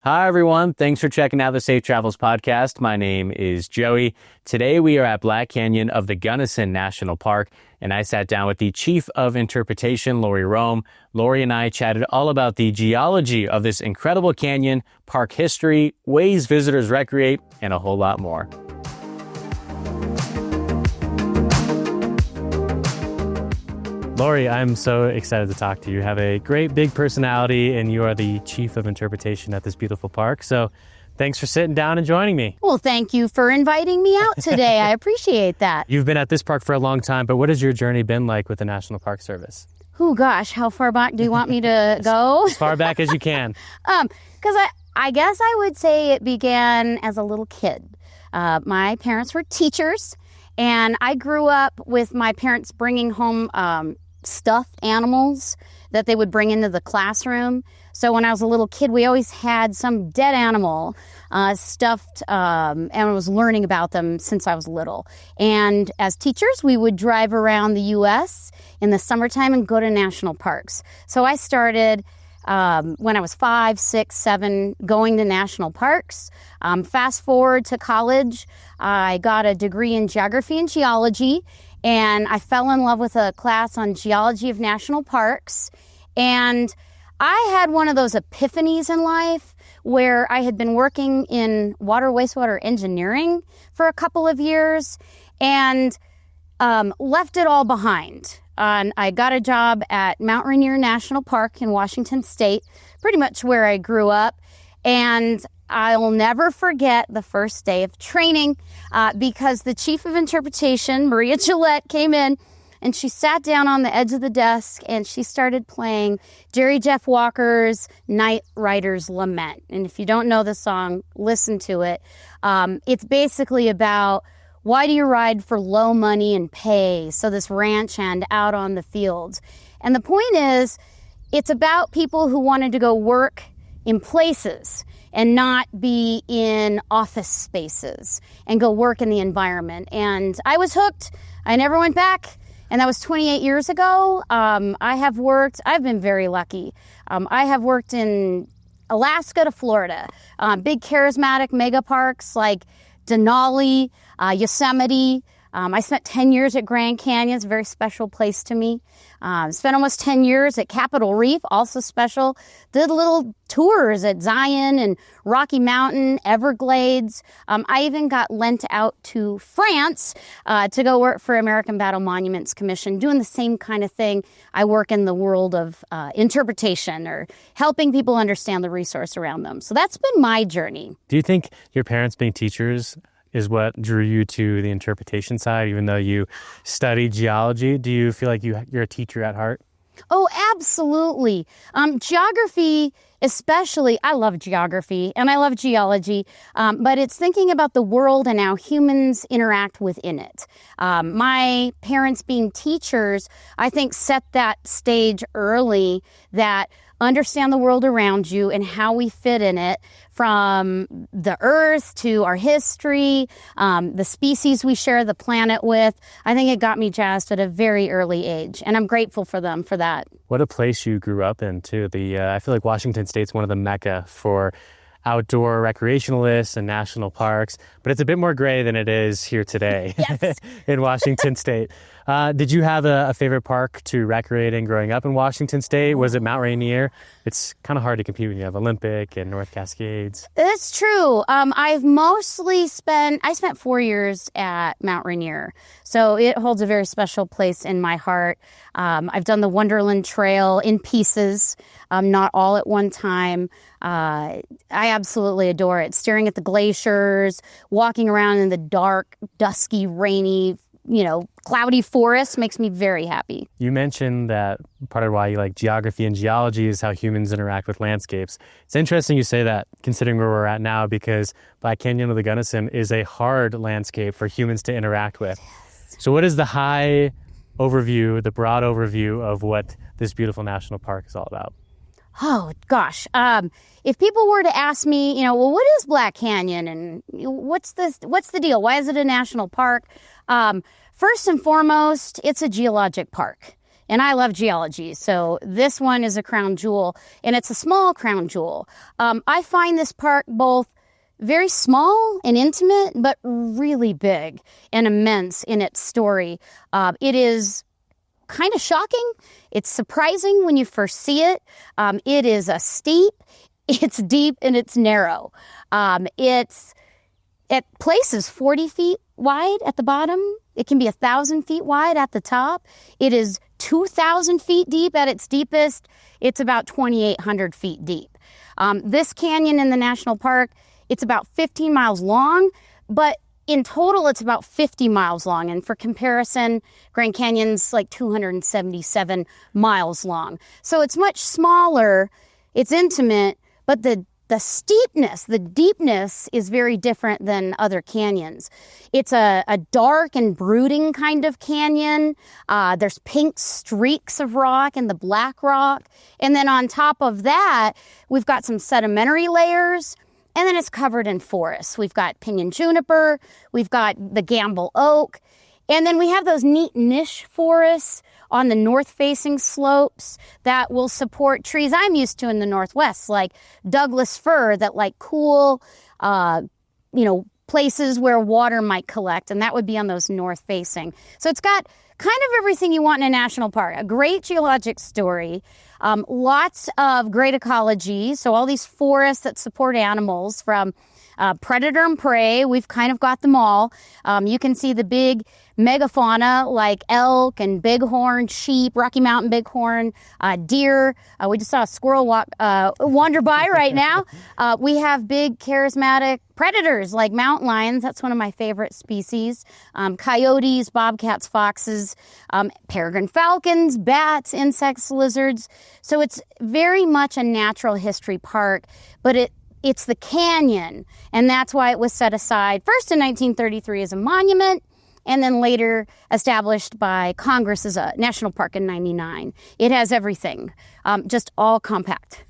Hi, everyone. Thanks for checking out the Safe Travels podcast. My name is Joey. Today, we are at Black Canyon of the Gunnison National Park, and I sat down with the Chief of Interpretation, Lori Rome. Lori and I chatted all about the geology of this incredible canyon, park history, ways visitors recreate, and a whole lot more. Lori, I'm so excited to talk to you. You have a great big personality and you are the Chief of Interpretation at this beautiful park. So thanks for sitting down and joining me. Well, thank you for inviting me out today. I appreciate that. You've been at this park for a long time, but what has your journey been like with the National Park Service? Oh gosh, how far back do you want me to go? As far back as you can. Because I guess I would say it began as a little kid. My parents were teachers, and I grew up with my parents bringing home stuffed animals that they would bring into the classroom. So when I was a little kid, we always had some dead animal stuffed, and I was learning about them since I was little. And as teachers, we would drive around the U.S. in the summertime and go to national parks. So I started when I was 5, 6, 7, going to national parks. Fast forward to college, I got a degree in geography and geology, and I fell in love with a class on geology of national parks. And I had one of those epiphanies in life where I had been working in wastewater engineering for a couple of years and left it all behind. And I got a job at Mount Rainier National Park in Washington State, pretty much where I grew up. And I'll never forget the first day of training because the Chief of Interpretation, Maria Gillette, came in and she sat down on the edge of the desk and she started playing Jerry Jeff Walker's Night Rider's Lament. And if you don't know the song, listen to it. It's basically about why do you ride for low money and pay? So this ranch hand out on the fields. And the point is, it's about people who wanted to go work in places and not be in office spaces and go work in the environment. And I was hooked. I never went back. And that was 28 years ago. I've been very lucky. I have worked in Alaska to Florida, big charismatic mega parks like Denali, Yosemite. I spent 10 years at Grand Canyon. It's a very special place to me. Spent almost 10 years at Capitol Reef, also special. Did little tours at Zion and Rocky Mountain, Everglades. I even got lent out to France to go work for American Battle Monuments Commission, doing the same kind of thing. I work in the world of interpretation or helping people understand the resource around them. So that's been my journey. Do you think your parents being teachers is what drew you to the interpretation side, even though you studied geology? Do you feel like you're a teacher at heart? Oh, absolutely. Geography, especially, I love geography and I love geology, but it's thinking about the world and how humans interact within it. My parents being teachers, I think set that stage early, that understand the world around you and how we fit in it, from the earth to our history, the species we share the planet with. I think it got me jazzed at a very early age, and I'm grateful for them for that. What a place you grew up in, too. I feel like Washington State's one of the mecca for outdoor recreationalists and national parks, but it's a bit more gray than it is here today. Yes. In Washington State. Did you have a favorite park to recreate in growing up in Washington State? Was it Mount Rainier? It's kind of hard to compete when you have Olympic and North Cascades. That's true. I spent 4 years at Mount Rainier, so it holds a very special place in my heart. I've done the Wonderland Trail in pieces, not all at one time. I absolutely adore it. Staring at the glaciers, walking around in the dark, dusky, rainy, cloudy forest makes me very happy. You mentioned that part of why you like geography and geology is how humans interact with landscapes. It's interesting you say that, considering where we're at now, because Black Canyon of the Gunnison is a hard landscape for humans to interact with. Yes. So what is the high overview, the broad overview of what this beautiful national park is all about? Oh, gosh. If people were to ask me, what is Black Canyon and what's the deal? Why is it a national park? First and foremost, it's a geologic park. And I love geology, so this one is a crown jewel, and it's a small crown jewel. I find this park both very small and intimate, but really big and immense in its story. It is kind of shocking. It's surprising when you first see it. It is a steep, it's deep, and it's narrow. It's at places 40 feet wide at the bottom. It can be 1,000 feet wide at the top. It is 2,000 feet deep at its deepest. It's about 2,800 feet deep. This canyon in the national park, it's about 15 miles long, but in total, it's about 50 miles long. And for comparison, Grand Canyon's like 277 miles long. So it's much smaller, it's intimate, but the steepness, the deepness is very different than other canyons. It's a dark and brooding kind of canyon. There's pink streaks of rock in the black rock. And then on top of that, we've got some sedimentary layers. And then it's covered in forests. We've got pinyon juniper, we've got the gamble oak, and then we have those neat niche forests on the north-facing slopes that will support trees I'm used to in the Northwest, like Douglas fir that like cool, places where water might collect, and that would be on those north-facing. So it's got kind of everything you want in a national park. A great geologic story, lots of great ecology, so all these forests that support animals from predator and prey, we've kind of got them all. You can see the big megafauna like elk and bighorn, sheep, Rocky Mountain bighorn, deer. We just saw a squirrel wander by right now. We have big charismatic predators like mountain lions. That's one of my favorite species. Coyotes, bobcats, foxes, peregrine falcons, bats, insects, lizards. So it's very much a natural history park, but it's the canyon, and that's why it was set aside first in 1933 as a monument, and then later established by Congress as a national park in 99. It has everything, just all compact.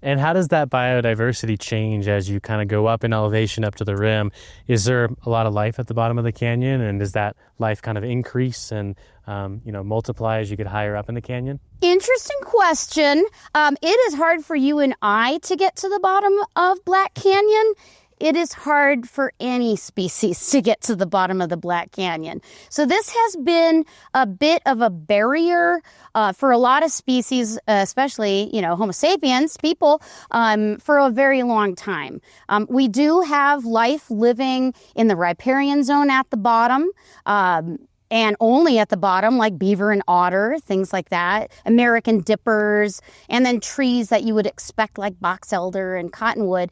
And how does that biodiversity change as you kind of go up in elevation up to the rim? Is there a lot of life at the bottom of the canyon, and does that life kind of increase and multiply as you get higher up in the canyon? Interesting question. It is hard for you and I to get to the bottom of Black Canyon. It is hard for any species to get to the bottom of the Black Canyon. So this has been a bit of a barrier for a lot of species, especially, Homo sapiens, people, for a very long time. We do have life living in the riparian zone at the bottom, and only at the bottom, like beaver and otter, things like that, American dippers, and then trees that you would expect like box elder and cottonwood.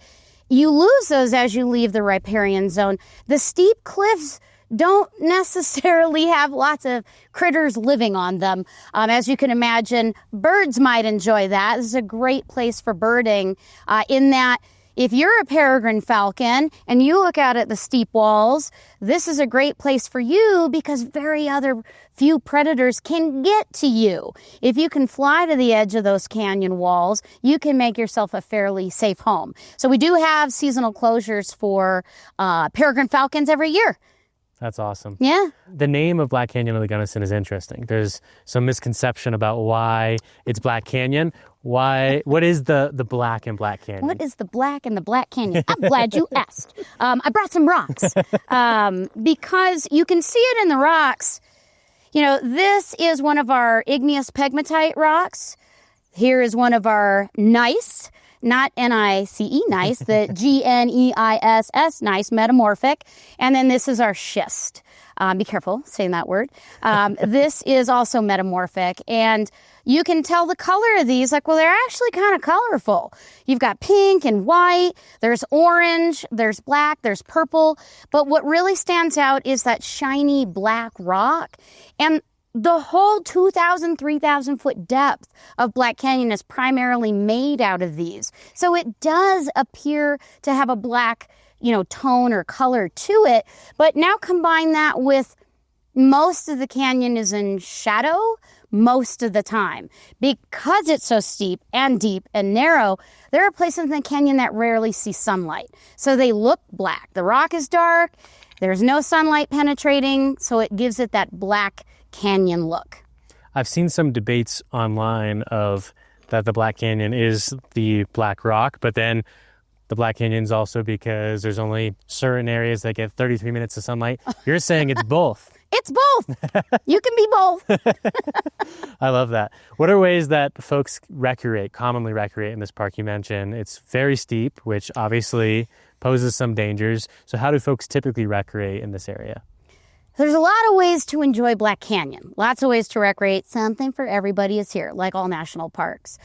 You lose those as you leave the riparian zone. The steep cliffs don't necessarily have lots of critters living on them. As you can imagine, birds might enjoy that. This is a great place for birding in that if you're a peregrine falcon and you look out at the steep walls, this is a great place for you because very few predators can get to you. If you can fly to the edge of those canyon walls, you can make yourself a fairly safe home. So we do have seasonal closures for peregrine falcons every year. That's awesome. Yeah. The name of Black Canyon of the Gunnison is interesting. There's some misconception about why it's Black Canyon. What is the black in Black Canyon? What is the black in the Black Canyon? I'm glad you asked. I brought some rocks because you can see it in the rocks. This is one of our igneous pegmatite rocks. Here is one of our gneiss, not N-I-C-E, gneiss, the G-N-E-I-S-S, gneiss, metamorphic. And then this is our schist. Be careful saying that word. This is also metamorphic. And you can tell the color of these, they're actually kind of colorful. You've got pink and white, there's orange, there's black, there's purple. But what really stands out is that shiny black rock. And the whole 2,000, 3,000 foot depth of Black Canyon is primarily made out of these. So it does appear to have a black, tone or color to it. But now combine that with most of the canyon is in shadow most of the time. Because it's so steep and deep and narrow, there are places in the canyon that rarely see sunlight. So they look black. The rock is dark. There's no sunlight penetrating, so it gives it that Black Canyon look. I've seen some debates online of that the Black Canyon is the Black Rock, but then the Black Canyon's also because there's only certain areas that get 33 minutes of sunlight. You're saying it's both. It's both. You can be both. I love that. What are ways that folks commonly recreate in this park? You mentioned it's very steep, which obviously poses some dangers. So how do folks typically recreate in this area? There's a lot of ways to enjoy Black Canyon. Lots of ways to recreate. Something for everybody is here, like all national parks.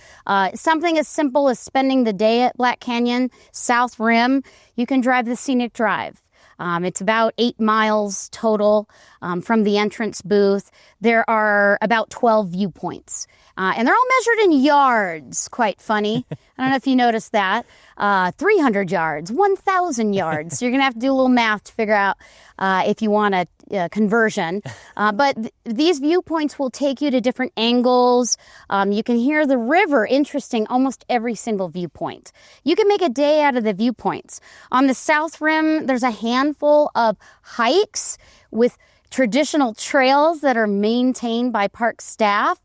Something as simple as spending the day at Black Canyon, South Rim. You can drive the scenic drive. It's about 8 miles total from the entrance booth. There are about 12 viewpoints. And they're all measured in yards. Quite funny. I don't know if you noticed that. 300 yards, 1,000 yards. So you're going to have to do a little math to figure out if you want a conversion. But these viewpoints will take you to different angles. You can hear the river, interesting, almost every single viewpoint. You can make a day out of the viewpoints. On the South Rim, there's a handful of hikes with traditional trails that are maintained by park staff.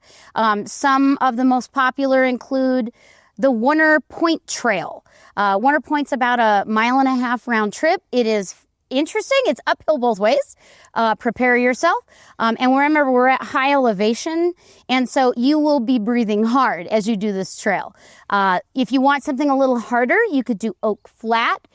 Some of the most popular include the Warner Point Trail. Warner Point's about a 1.5 mile round trip. It is interesting. It's uphill both ways. Prepare yourself. And remember, we're at high elevation, and so you will be breathing hard as you do this trail. If you want something a little harder, you could do Oak Flat.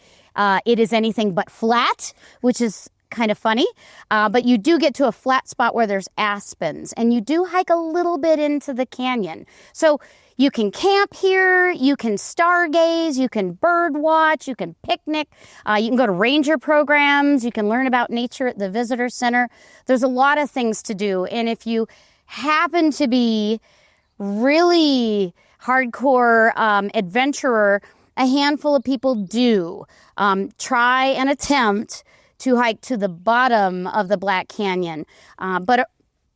It is anything but flat, which is kind of funny, but you do get to a flat spot where there's aspens, and you do hike a little bit into the canyon. So you can camp here, you can stargaze, you can bird watch, you can picnic, you can go to ranger programs, you can learn about nature at the visitor center. There's a lot of things to do, and if you happen to be really hardcore adventurer, a handful of people do try and attempt to hike to the bottom of the Black Canyon. But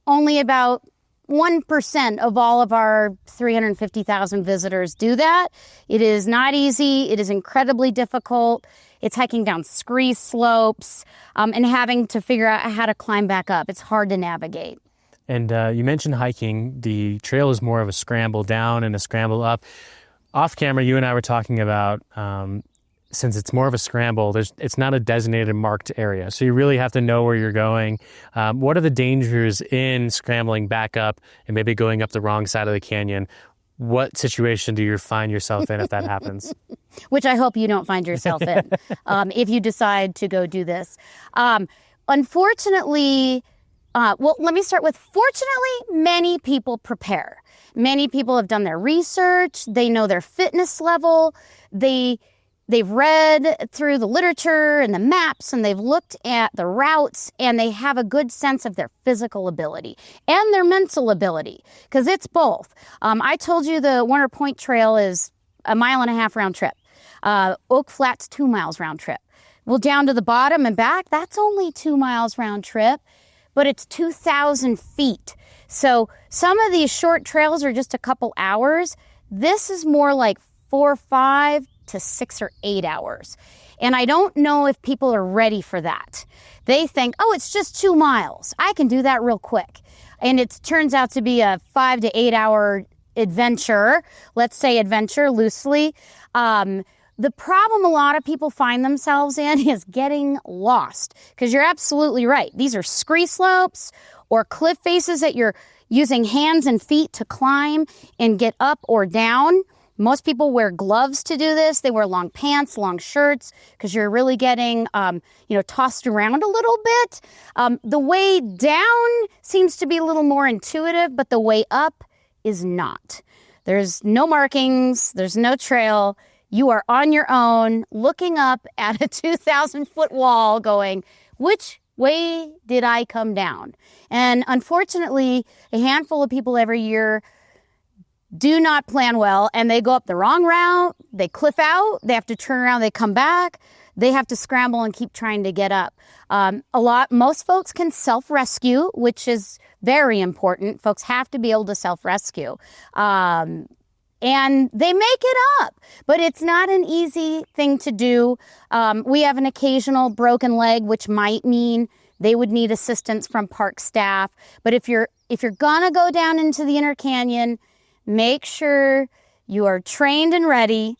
only about 1% of all of our 350,000 visitors do that. It is not easy. It is incredibly difficult. It's hiking down scree slopes and having to figure out how to climb back up. It's hard to navigate. And you mentioned hiking. The trail is more of a scramble down and a scramble up. Off camera, you and I were talking about since it's more of a scramble, it's not a designated marked area. So you really have to know where you're going. What are the dangers in scrambling back up and maybe going up the wrong side of the canyon? What situation do you find yourself in if that happens? Which I hope you don't find yourself in if you decide to go do this. Unfortunately, well, let me start with, fortunately, many people prepare. Many people have done their research. They know their fitness level. They've read through the literature and the maps, and they've looked at the routes, and they have a good sense of their physical ability and their mental ability, because it's both. I told you the Warner Point Trail is a 1.5 mile round trip. Oak Flat's 2 miles round trip. Well, down to the bottom and back, that's only 2 miles round trip, but it's 2,000 feet. So some of these short trails are just a couple hours. This is more like 4 or 5 to 6 or 8 hours. And I don't know if people are ready for that. They think, oh, it's just 2 miles. I can do that real quick. And it turns out to be a 5 to 8 hour adventure. Let's say adventure loosely. The problem a lot of people find themselves in is getting lost, because you're absolutely right. These are scree slopes or cliff faces that you're using hands and feet to climb and get up or down. Most people wear gloves to do this. They wear long pants, long shirts, because you're really getting, tossed around a little bit. The way down seems to be a little more intuitive, but the way up is not. There's no markings. There's no trail. You are on your own, looking up at a 2,000-foot wall going, which way did I come down? And unfortunately, a handful of people every year do not plan well, and they go up the wrong route, they cliff out, they have to turn around, they come back, they have to scramble and keep trying to get up. Most folks can self-rescue, which is very important. Folks have to be able to self-rescue. And they make it up, but it's not an easy thing to do. We have an occasional broken leg, which might mean they would need assistance from park staff. But if you're if you're going to go down into the inner canyon, make sure you are trained and ready,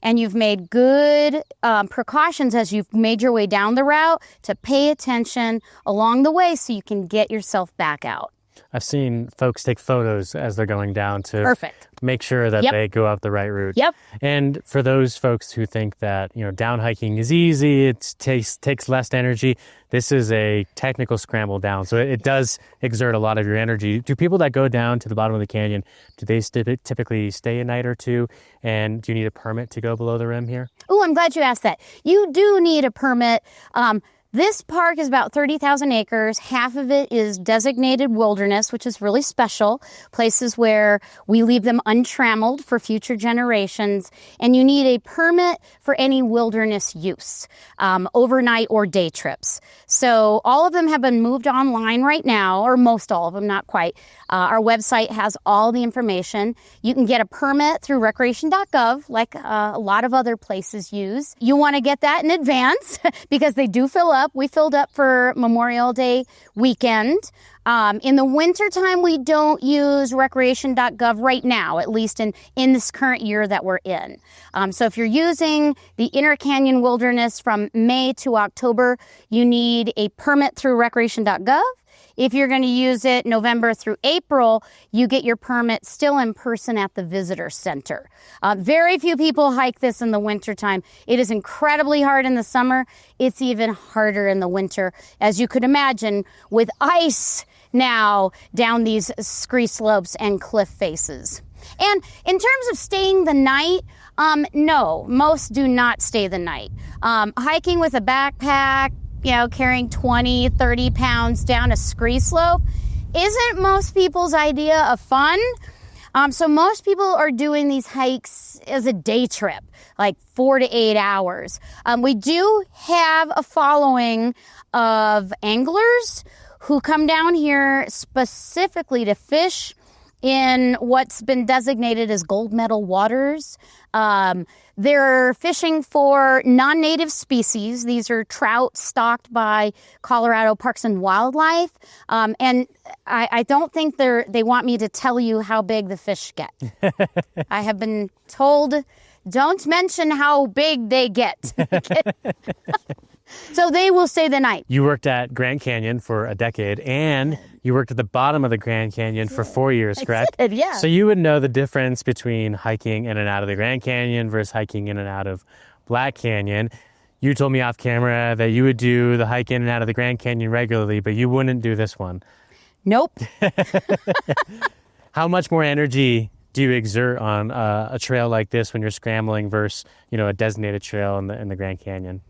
and you've made good precautions as you've made your way down the route to pay attention along the way so you can get yourself back out. I've seen folks take photos as they're going down to Perfect. make sure that they go up the right route. Yep. And for those folks who think that, down hiking is easy, it takes less energy, this is a technical scramble down. So it does exert a lot of your energy. Do people that go down to the bottom of the canyon, do they typically stay a night or two? And do you need a permit to go below the rim here? Oh, I'm glad you asked that. You do need a permit. This park is about 30,000 acres. Half of it is designated wilderness, which is really special, places where we leave them untrammeled for future generations. And you need a permit for any wilderness use, overnight or day trips. So all of them have been moved online right now, or most all of them, not quite. Our website has all the information. You can get a permit through recreation.gov, like a lot of other places use. You want to get that in advance because they do fill up. We filled up for Memorial Day weekend. In the wintertime, we don't use recreation.gov right now, at least in this current year that we're in. So if you're using the Inner Canyon Wilderness from May to October, you need a permit through recreation.gov. If you're going to use it November through April, you get your permit still in person at the visitor center. Very few people hike this in the wintertime. It is incredibly hard in the summer. It's even harder in the winter, as you could imagine, with ice now down these scree slopes and cliff faces. And in terms of staying the night, no, most do not stay the night. Hiking with a backpack, carrying 20, 30 pounds down a scree slope isn't most people's idea of fun. So most people are doing these hikes as a day trip, like 4 to 8 hours. We do have a following of anglers who come down here specifically to fish in what's been designated as gold medal waters. They're fishing for non-native species. These are trout stocked by Colorado Parks and Wildlife. And I don't think they want me to tell you how big the fish get. I have been told, don't mention how big they get. So they will stay the night. You worked at Grand Canyon for a decade, and you worked at the bottom of the Grand Canyon for 4 years, correct? I did, yeah. So you would know the difference between hiking in and out of the Grand Canyon versus hiking in and out of Black Canyon. You told me off camera that you would do the hike in and out of the Grand Canyon regularly, but you wouldn't do this one. Nope. How much more energy do you exert on a trail like this when you're scrambling versus, a designated trail in the Grand Canyon?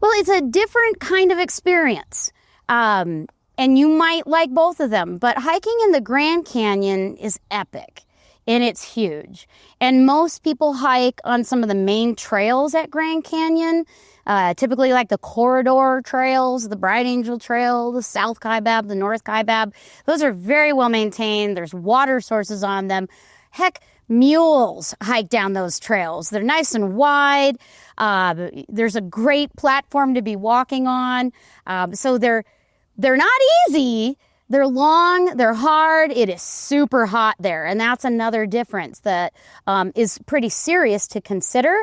Well, it's a different kind of experience. And you might like both of them, but hiking in the Grand Canyon is epic and it's huge. And most people hike on some of the main trails at Grand Canyon, typically like the corridor trails, the Bright Angel Trail, the South Kaibab, the North Kaibab. Those are very well maintained. There's water sources on them. Heck, mules hike down those trails. They're nice and wide. There's a great platform to be walking on. So they're not easy. They're long, they're hard. It is super hot there. And that's another difference that is pretty serious to consider.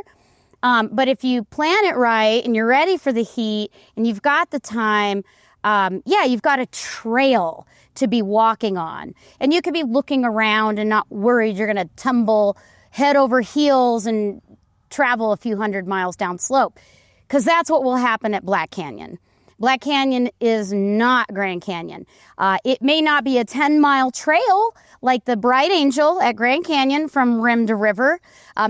But if you plan it right and you're ready for the heat and you've got the time, you've got a trail to be walking on. And you could be looking around and not worried you're going to tumble head over heels and travel a few hundred miles down slope, because that's what will happen at Black Canyon. Black Canyon is not Grand Canyon. It may not be a 10-mile trail like the Bright Angel at Grand Canyon from rim to river.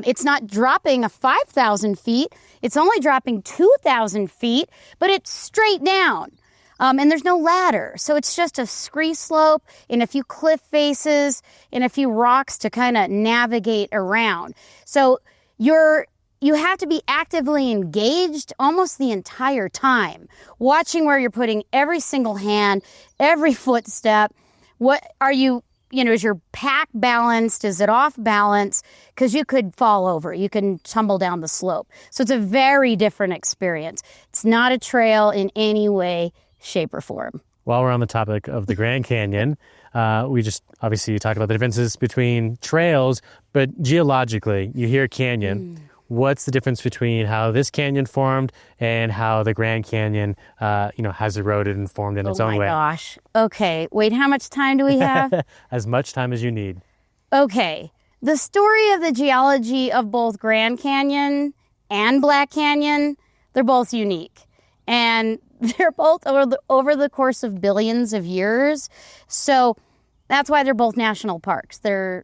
It's not dropping a 5,000 feet. It's only dropping 2,000 feet, but it's straight down. And there's no ladder. So it's just a scree slope and a few cliff faces and a few rocks to kind of navigate around. So you have to be actively engaged almost the entire time, watching where you're putting every single hand, every footstep. What are you, is your pack balanced? Is it off balance? Because you could fall over. You can tumble down the slope. So it's a very different experience. It's not a trail in any way, shape, or form. While we're on the topic of the Grand Canyon, Obviously you talked about the differences between trails, but geologically, you hear canyon. What's the difference between how this canyon formed and how the Grand Canyon, has eroded and formed in its own way? Oh my gosh. Okay, wait, how much time do we have? As much time as you need. Okay, the story of the geology of both Grand Canyon and Black Canyon, they're both unique. And they're both over the course of billions of years. So that's why they're both national parks. They're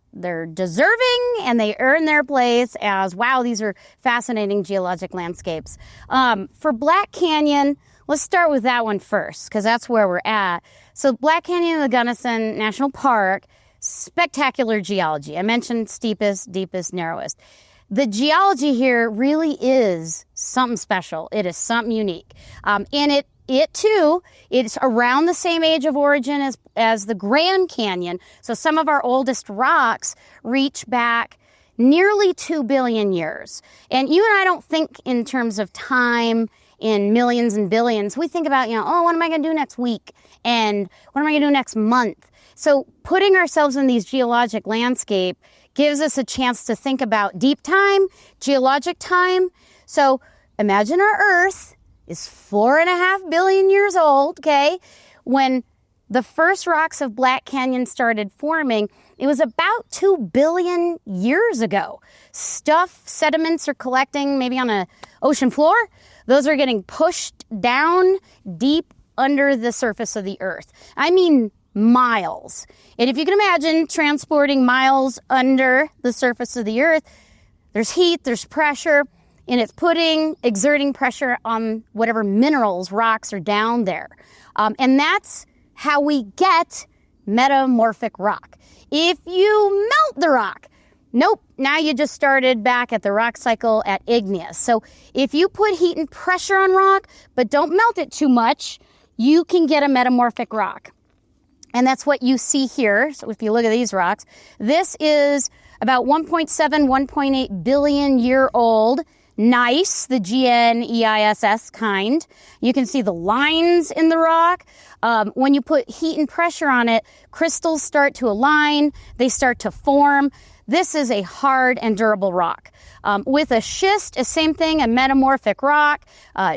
deserving, and they earn their place as, wow, these are fascinating geologic landscapes. For Black Canyon, let's start with that one first, because that's where we're at. So Black Canyon of the Gunnison National Park, spectacular geology. I mentioned steepest, deepest, narrowest. The geology here really is something special. It is something unique. And it too, it's around the same age of origin as the Grand Canyon. So some of our oldest rocks reach back nearly 2 billion years. And you and I don't think in terms of time in millions and billions. We think about, what am I going to do next week? And what am I going to do next month? So putting ourselves in these geologic landscape gives us a chance to think about deep time, geologic time. So imagine our Earth is 4.5 billion years old, okay? When the first rocks of Black Canyon started forming, it was about 2 billion years ago. Sediments are collecting maybe on an ocean floor. Those are getting pushed down deep under the surface of the Earth. I mean miles. And if you can imagine transporting miles under the surface of the Earth, there's heat, there's pressure, and it's exerting pressure on whatever minerals, rocks are down there. And that's how we get metamorphic rock. If you melt the rock, nope, now you just started back at the rock cycle at igneous. So if you put heat and pressure on rock, but don't melt it too much, you can get a metamorphic rock. And that's what you see here. So if you look at these rocks, this is about 1.7, 1.8 billion year old gneiss, the GNEISS kind. You can see the lines in the rock. When you put heat and pressure on it, crystals start to align. They start to form. This is a hard and durable rock. With a schist, a same thing, a metamorphic rock.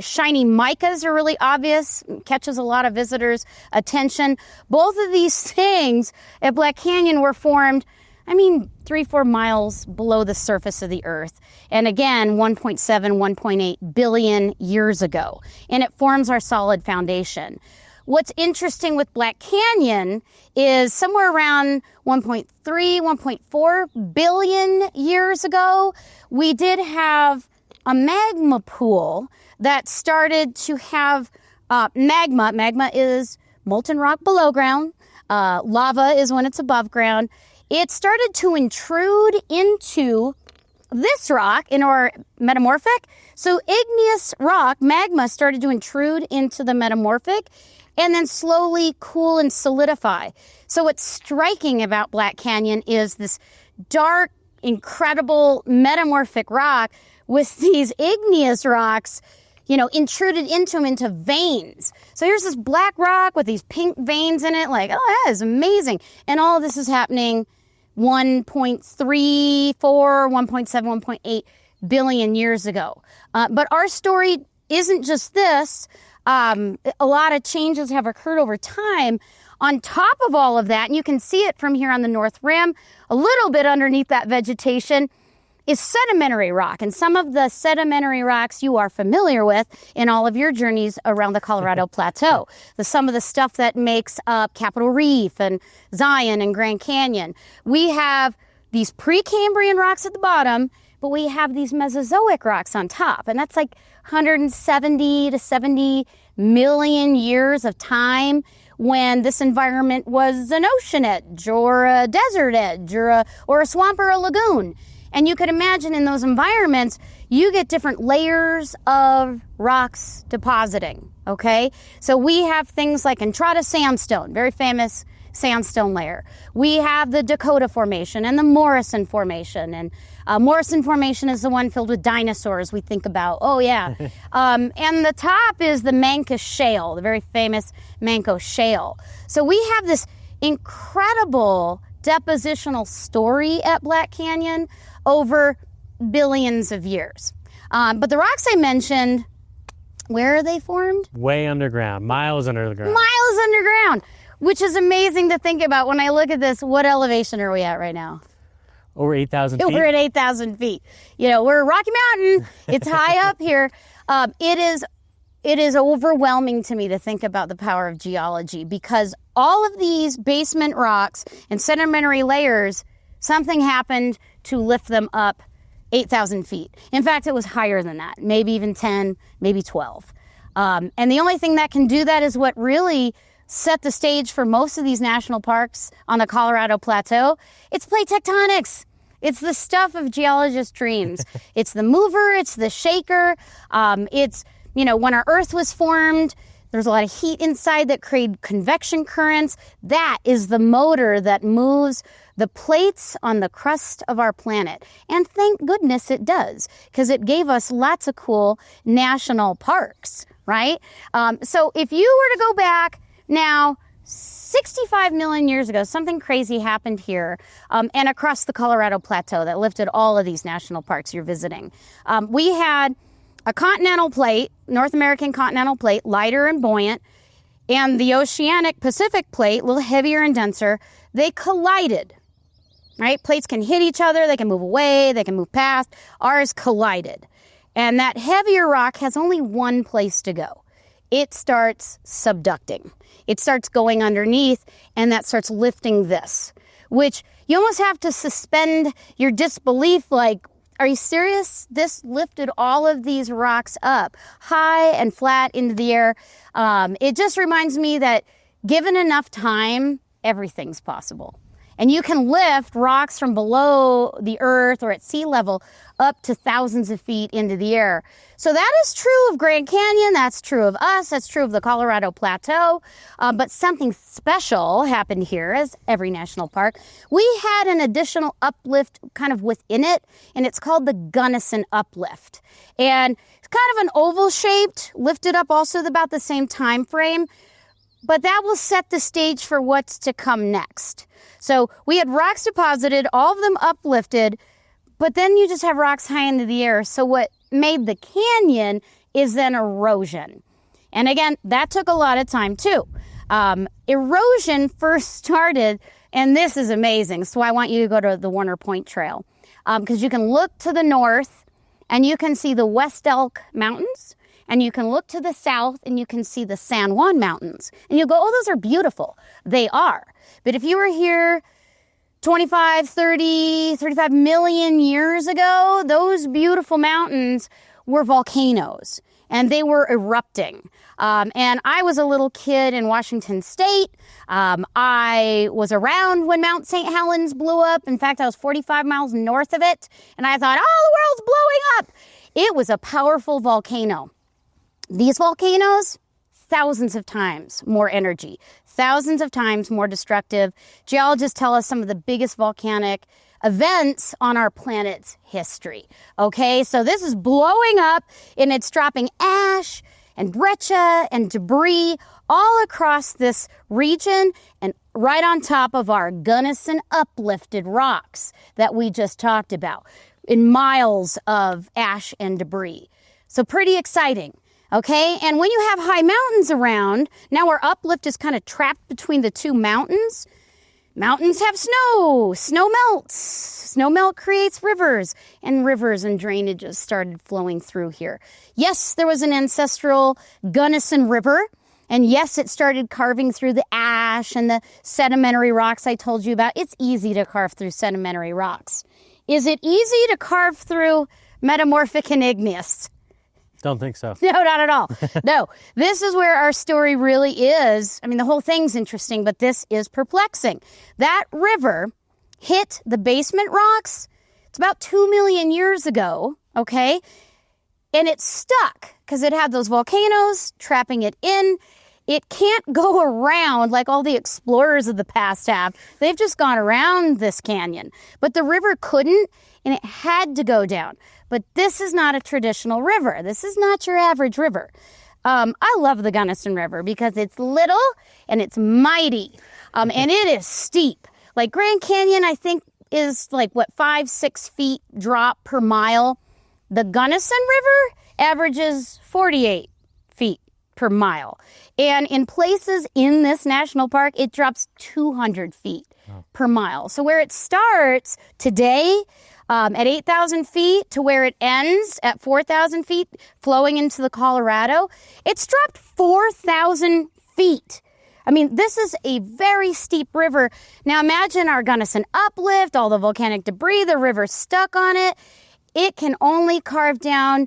Shiny micas are really obvious, catches a lot of visitors' attention. Both of these things at Black Canyon were formed, 3-4 miles below the surface of the Earth. And again, 1.7, 1.8 billion years ago. And it forms our solid foundation. What's interesting with Black Canyon is somewhere around 1.3, 1.4 billion years ago, we did have a magma pool that started to have magma. Magma is molten rock below ground. Lava is when it's above ground. It started to intrude into this rock in our metamorphic. So igneous rock, magma, started to intrude into the metamorphic and then slowly cool and solidify. So what's striking about Black Canyon is this dark, incredible metamorphic rock with these igneous rocks, intruded into veins. So here's this black rock with these pink veins in it, that is amazing. And all of this is happening 1.34, 1.7, 1.8 billion years ago. But our story isn't just this. A lot of changes have occurred over time. On top of all of that, and you can see it from here on the North Rim, a little bit underneath that vegetation, is sedimentary rock. And some of the sedimentary rocks you are familiar with in all of your journeys around the Colorado Plateau. Some of the stuff that makes up Capitol Reef and Zion and Grand Canyon. We have these Precambrian rocks at the bottom, but we have these Mesozoic rocks on top. And that's 170 to 70 million years of time when this environment was an ocean edge or a desert edge or a swamp or a lagoon. And you could imagine in those environments, you get different layers of rocks depositing, okay? So we have things like Entrada sandstone, very famous sandstone layer. We have the Dakota Formation and the Morrison Formation. And Morrison Formation is the one filled with dinosaurs we think about. Oh, yeah. And the top is the Mancos Shale, the very famous Mancos Shale. So we have this incredible depositional story at Black Canyon over billions of years. But the rocks I mentioned, where are they formed? Way underground, miles under the ground. Miles underground, which is amazing to think about. When I look at this, what elevation are we at right now? Over 8,000 feet? We're at 8,000 feet. You know, we're Rocky Mountain. It's high up here. It is overwhelming to me to think about the power of geology, because all of these basement rocks and sedimentary layers, something happened to lift them up 8,000 feet. In fact, it was higher than that, maybe even 10, maybe 12. And the only thing that can do that is what really set the stage for most of these national parks on the Colorado Plateau. It's plate tectonics. It's the stuff of geologists' dreams. It's the mover, it's the shaker. It's, you know, when our Earth was formed, there's a lot of heat inside that created convection currents. That is the motor that moves the plates on the crust of our planet. And thank goodness it does, because it gave us lots of cool national parks, right? So if you were to go back now, 65 million years ago, something crazy happened here and across the Colorado Plateau that lifted all of these national parks you're visiting. We had a continental plate, North American continental plate, lighter and buoyant, and the oceanic Pacific plate, a little heavier and denser. They collided, right? Plates can hit each other, they can move away, they can move past. Ours collided. And that heavier rock has only one place to go. It starts subducting. It starts going underneath, and that starts lifting this, which you almost have to suspend your disbelief, like, are you serious? This lifted all of these rocks up, high and flat into the air. It just reminds me that given enough time, everything's possible. And you can lift rocks from below the earth or at sea level up to thousands of feet into the air. So that is true of Grand Canyon. That's true of us. That's true of the Colorado Plateau. But something special happened here, as every national park. We had an additional uplift kind of within it, and it's called the Gunnison Uplift. And it's kind of an oval shaped, lifted up also about the same time frame. But that will set the stage for what's to come next. So we had rocks deposited, all of them uplifted, but then you just have rocks high into the air. So what made the canyon is then erosion. And again, that took a lot of time too. Erosion first started, and this is amazing. So I want you to go to the Warner Point Trail, because you can look to the north and you can see the West Elk Mountains. And you can look to the south and you can see the San Juan Mountains. And you go, oh, those are beautiful. They are. But if you were here 25, 30, 35 million years ago, those beautiful mountains were volcanoes. And they were erupting. And I was a little kid in Washington State. I was around when Mount St. Helens blew up. In fact, I was 45 miles north of it. And I thought, oh, the world's blowing up. It was a powerful volcano. These volcanoes, thousands of times more energy, thousands of times more destructive. Geologists tell us some of the biggest volcanic events on our planet's history. Okay, so this is blowing up and it's dropping ash and breccia and debris all across this region and right on top of our Gunnison uplifted rocks that we just talked about in miles of ash and debris. So pretty exciting. Okay, and when you have high mountains around, now our uplift is kind of trapped between the two mountains. Mountains have snow. Snow melts. Snow melt creates rivers, and rivers and drainages started flowing through here. Yes, there was an ancestral Gunnison River, and yes, it started carving through the ash and the sedimentary rocks I told you about. It's easy to carve through sedimentary rocks. Is it easy to carve through metamorphic and igneous? Don't think so. No, not at all. No, this is where our story really is. I mean, the whole thing's interesting, but this is perplexing. That river hit the basement rocks. It's about 2 million years ago, okay? And it's stuck because it had those volcanoes trapping it in. It can't go around like all the explorers of the past have. They've just gone around this canyon. But the river couldn't, and it had to go down. But this is not a traditional river. This is not your average river. I love the Gunnison River because it's little and it's mighty, and it is steep. Like Grand Canyon, I think is like 5-6 feet drop per mile. The Gunnison River averages 48 feet per mile. And in places in this national park, it drops 200 feet per mile. So where it starts today at 8,000 feet to where it ends at 4,000 feet flowing into the Colorado, it's dropped 4,000 feet. I mean, this is a very steep river. Now imagine our Gunnison uplift, all the volcanic debris, the river stuck on it. It can only carve down.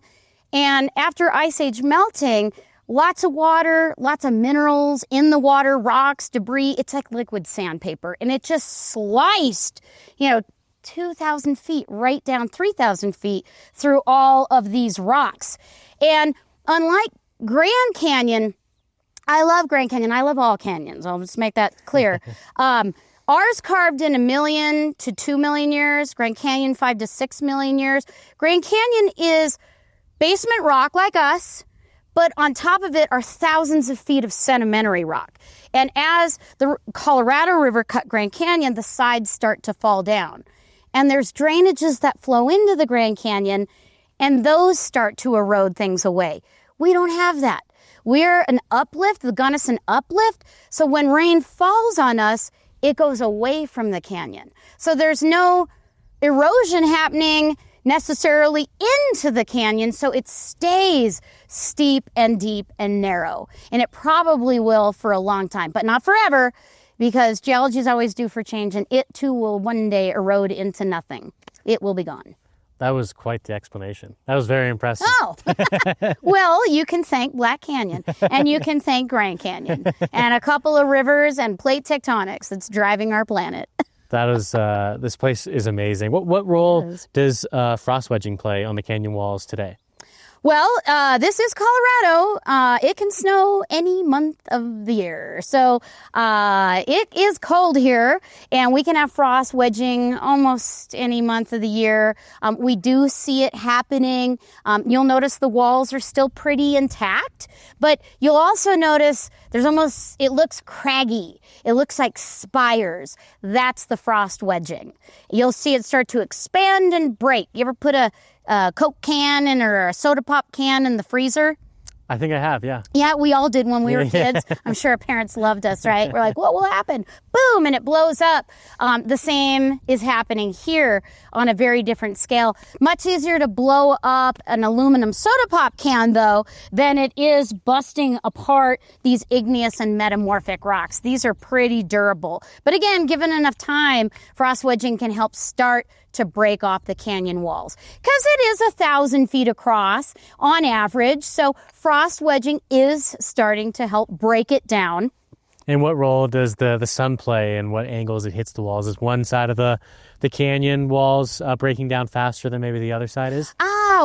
And after Ice Age melting, lots of water, lots of minerals in the water, rocks, debris. It's like liquid sandpaper. And it just sliced, 2,000 feet right down 3,000 feet through all of these rocks. And unlike Grand Canyon, I love Grand Canyon. I love all canyons. I'll just make that clear. Ours carved in 1 million to 2 million years. Grand Canyon, 5 to 6 million years. Grand Canyon is basement rock like us, but on top of it are thousands of feet of sedimentary rock. And as the Colorado River cut Grand Canyon, the sides start to fall down. And there's drainages that flow into the Grand Canyon, and those start to erode things away. We don't have that. We're an uplift, the Gunnison uplift, so when rain falls on us, it goes away from the canyon. So there's no erosion happening necessarily into the canyon, so it stays steep and deep and narrow. And it probably will for a long time, but not forever, because geology is always due for change, and it too will one day erode into nothing. It will be gone. That was quite the explanation. That was very impressive. Oh, well, you can thank Black Canyon, and you can thank Grand Canyon, and a couple of rivers and plate tectonics that's driving our planet. That is, this place is amazing. What role does frost wedging play on the canyon walls today? Well, this is Colorado. It can snow any month of the year. So it is cold here, and we can have frost wedging almost any month of the year. We do see it happening. You'll notice the walls are still pretty intact, but you'll also notice it looks craggy. It looks like spires. That's the frost wedging. You'll see it start to expand and break. You ever put a Coke can or a soda pop can in the freezer? I think I have, yeah. Yeah, we all did when we were kids. I'm sure our parents loved us, right? We're like, what will happen? Boom, and it blows up. The same is happening here on a very different scale. Much easier to blow up an aluminum soda pop can, though, than it is busting apart these igneous and metamorphic rocks. These are pretty durable. But again, given enough time, frost wedging can help start to break off the canyon walls, because it is 1,000 feet across on average. So frost wedging is starting to help break it down. And what role does the sun play, and what angles it hits the walls? Is one side of the canyon walls breaking down faster than maybe the other side is?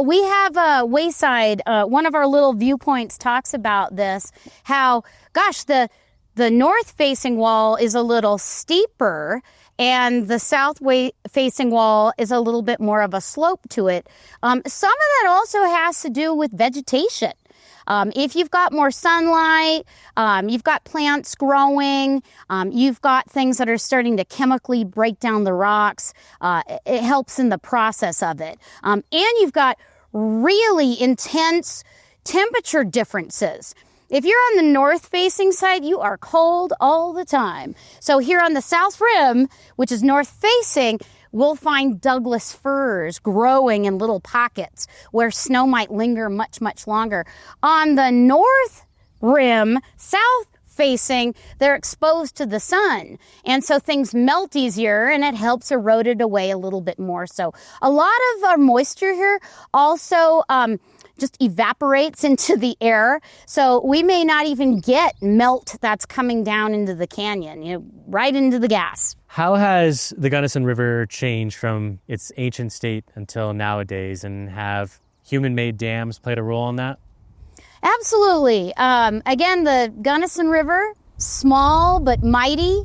We have a wayside. One of our little viewpoints talks about this, how, gosh, the north-facing wall is a little steeper, and the south-facing wall is a little bit more of a slope to it. Some of that also has to do with vegetation. If you've got more sunlight, you've got plants growing, you've got things that are starting to chemically break down the rocks, it helps in the process of it. And you've got really intense temperature differences. If you're on the north-facing side, you are cold all the time. So here on the south rim, which is north-facing, we'll find Douglas firs growing in little pockets where snow might linger much, much longer. On the north rim, south-facing, they're exposed to the sun. And so things melt easier, and it helps erode it away a little bit more. So a lot of our moisture here also just evaporates into the air. So we may not even get melt that's coming down into the canyon, right into the gas. How has the Gunnison River changed from its ancient state until nowadays, and have human-made dams played a role in that? Absolutely. Again, the Gunnison River, small but mighty.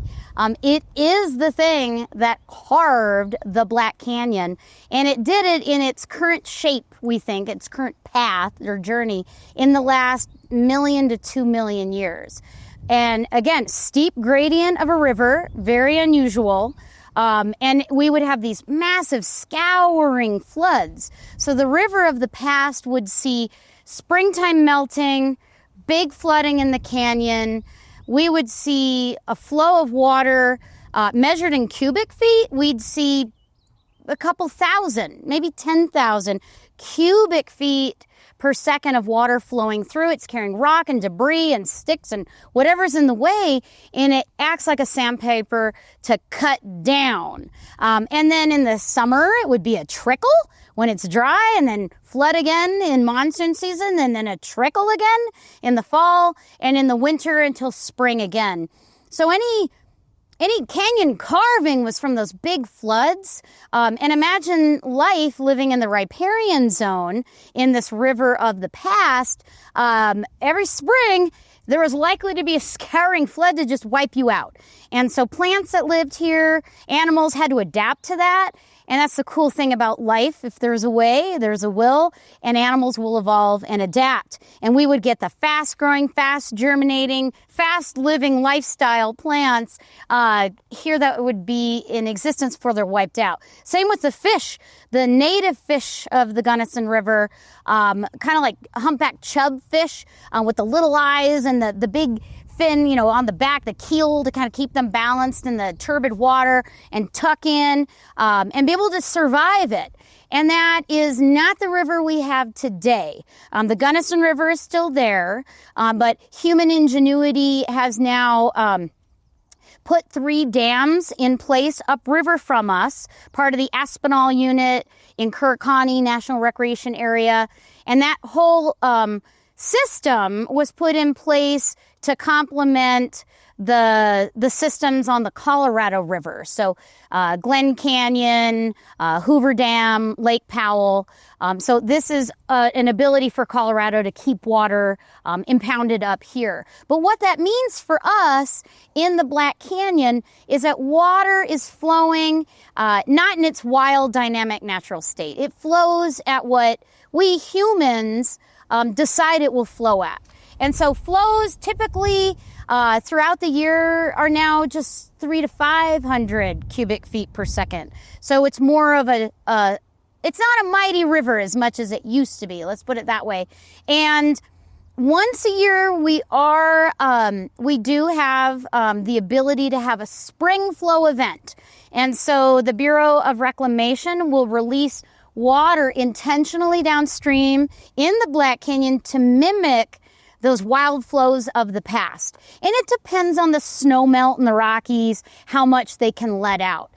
It is the thing that carved the Black Canyon, and it did it in its current shape, we think, its current path or journey in the last million to 2 million years. And again, steep gradient of a river, very unusual. And we would have these massive scouring floods. So the river of the past would see springtime melting, big flooding in the canyon. We would see a flow of water measured in cubic feet. We'd see a couple thousand, maybe 10,000 cubic feet per second of water flowing through. It's carrying rock and debris and sticks and whatever's in the way, and it acts like a sandpaper to cut down. And then in the summer, it would be a trickle when it's dry, and then flood again in monsoon season, and then a trickle again in the fall, and in the winter until spring again. So any canyon carving was from those big floods. And imagine life living in the riparian zone in this river of the past. Every spring, there was likely to be a scouring flood to just wipe you out. And so plants that lived here, animals had to adapt to that. And that's the cool thing about life. If there's a way, there's a will, and animals will evolve and adapt. And we would get the fast-growing, fast-germinating, fast-living lifestyle plants here that would be in existence before they're wiped out. Same with the fish. The native fish of the Gunnison River, kind of like humpback chub fish with the little eyes and the big fin, on the back, the keel to kind of keep them balanced in the turbid water and tuck in and be able to survive it. And that is not the river we have today. The Gunnison River is still there, but human ingenuity has now put 3 dams in place upriver from us, part of the Aspinall unit in Kurikani National Recreation Area. And that whole system was put in place to complement the systems on the Colorado River. So Glen Canyon, Hoover Dam, Lake Powell. So this is an ability for Colorado to keep water impounded up here. But what that means for us in the Black Canyon is that water is flowing not in its wild, dynamic, natural state. It flows at what we humans decide it will flow at. And so flows typically throughout the year are now just 300 to 500 cubic feet per second. So it's more of it's not a mighty river as much as it used to be. Let's put it that way. And once a year we do have the ability to have a spring flow event. And so the Bureau of Reclamation will release water intentionally downstream in the Black Canyon to mimic those wild flows of the past. And it depends on the snow melt in the Rockies, how much they can let out.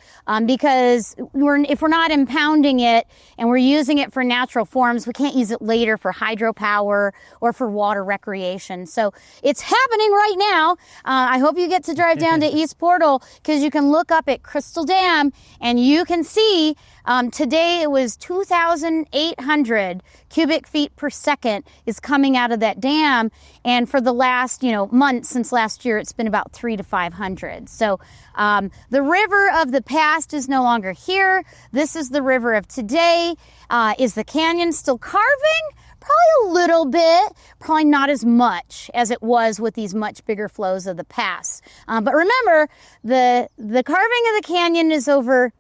Because if we're not impounding it and we're using it for natural forms, we can't use it later for hydropower or for water recreation. So it's happening right now. I hope you get to drive down to East Portal, because you can look up at Crystal Dam and you can see today it was 2,800 cubic feet per second is coming out of that dam. And for the last, months since last year, it's been about 300 to 500. So the river of the past is no longer here. This is the river of today. Is the canyon still carving? Probably a little bit, probably not as much as it was with these much bigger flows of the past. But remember, the carving of the canyon is over